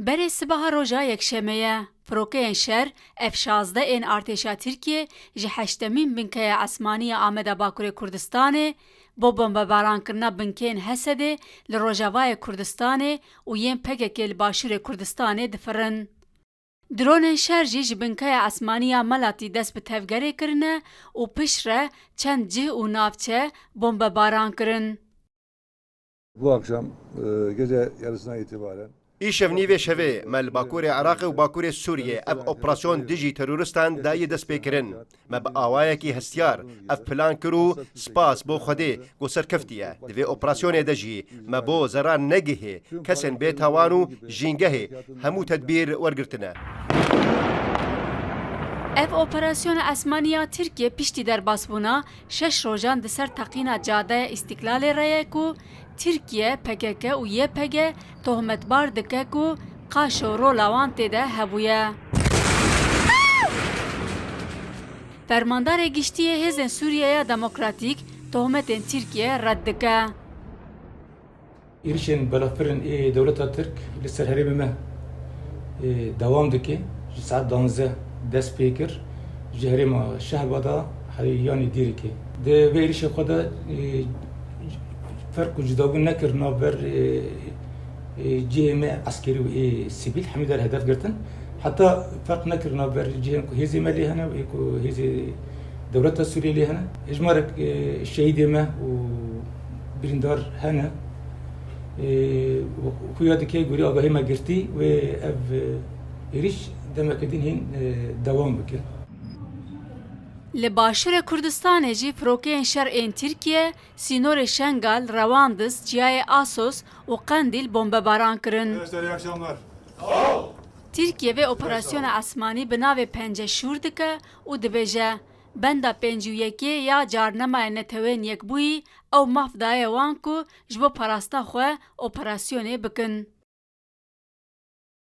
Berê sibaha roja yekşemeye, Firokeyên şer, F-16 ên artêşa Tirkiye ji heştemîn binkeya esmanî ya Ameda Bakurê Kurdistanê bo bombebarankirina binkeyên Hesedê li Rojavayê Kurdistanê û yên PKK li Başûrê Kurdistanê difirin. Dronên şer jî ji binkeya esmanî ya Melatî dest bi tevgerê kirine û pişt re çend cih û navçe bombebaran kirin. Bu akşam gece yarısına itibaren Îşev nîvê şevê me li Bakurê Iraqê û Bakurê Sûriyê ev operasyon dijî terûristan dayê destpêkirin. Me bi awayekî hestiyar ev plan kir û spas bo Xwedê got serkeftiye. Di vê operasyonê de jî me bo zerar negihê kesên bêtawan û jîngehê hemû tedbîr wergirtine. Ev operasyona esmaniya Tirkiye piştî derbasbûna 6 rojan di ser teqîna Cadeya İstiklalê re ye ku Tirkiye, PKK û YPG tohmetbar dike ku qaşo rola wan têde hebûye. Fermandarê giştiyê Hêzên Sûriyeya Demokratîk tohmetên Tirkiye red dike. Êrişên belafirin dewleta Tirk li ser herêmê me dewam dike ji saet 12 dest pê kir ji herêma Şehbada yanî dîrikê. Di vê êrişê xwe de ferq û cudabûn nekir navber cihê me eskerî û sivîl hemî der hedef girtin. Heta ferq nekir navber cihên ku hêzê me lê hene û ku hêzê dewleta Sûriyê lê hene. Hejmarek şehîdê me û birîndar hene. Xuya dike gurî agahî me girtî wê ev êriş demeke din hîn dewam bike. Li Başûrê Kurdistanê jî firokeyên şer ên Tirkiye, sînorê Şengal, Rewandis, Ciyayê Assos û Qendîl bombebaran kirin. Arkadaşlar iyi akşamlar. Tirkiye vê operasyona esmanî bi navê Penceşûr dike û dibêje benda pêncî û yekê ya carnemayê netewên yekbûyî ew mav daye wan ku ji bo parastina xwe operasyonê bikin.